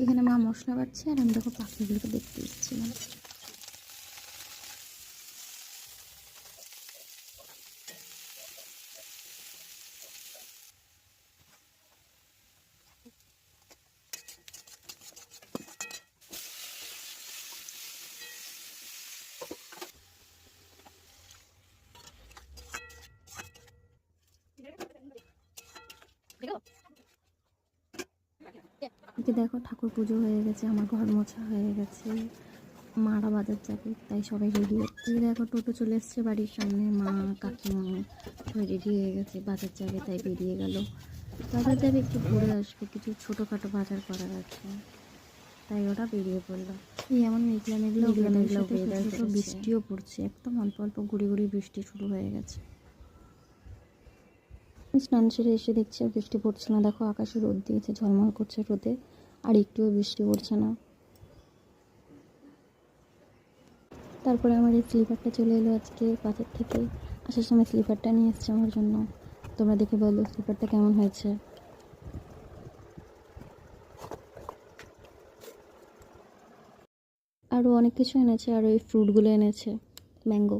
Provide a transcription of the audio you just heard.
এখানে মা মশলা বাটছে আর আমি দেখো পাখিগুলোকে দেখতে এসেছিলাম। এদিকে দেখো ঠাকুর পুজো হয়ে গেছে, আমার ঘর মোছা হয়ে গেছে, মারা বাজার যাবে তাই সবাই রেডি হচ্ছে। দেখো টোটো চলে এসছে বাড়ির সামনে, মা কাকিমা সবাই রেডি হয়ে গেছে, বাজার যাবে তাই বেরিয়ে গেল। বাজার যাবে, একটু ঘুরে আসবে, কিছু ছোটোখাটো বাজার করার আছে তাই ওরা বেরিয়ে পড়লো। এই এমন মেঘলা মেঘলা ওয়েদার, বৃষ্টিও পড়ছে, একদম অল্প অল্প গুড়ি গুড়ি বৃষ্টি শুরু হয়ে গেছে। স্নান সেরে এসে দেখছি আর বৃষ্টি পড়ছে না, দেখো আকাশে রোদ দিয়েছে, ঝলমল করছে রোদে, আর একটুও বৃষ্টি পড়ছে না। তারপরে আমার এই স্লিপারটা চলে এলো আজকে বাজার থেকে, আসার সময় স্লিপারটা নিয়ে এসছে আমার জন্য। তোমরা দেখে বলো স্লিপারটা কেমন হয়েছে। আরও অনেক কিছু এনেছে, আর ওই ফ্রুটগুলো এনেছে, ম্যাঙ্গো।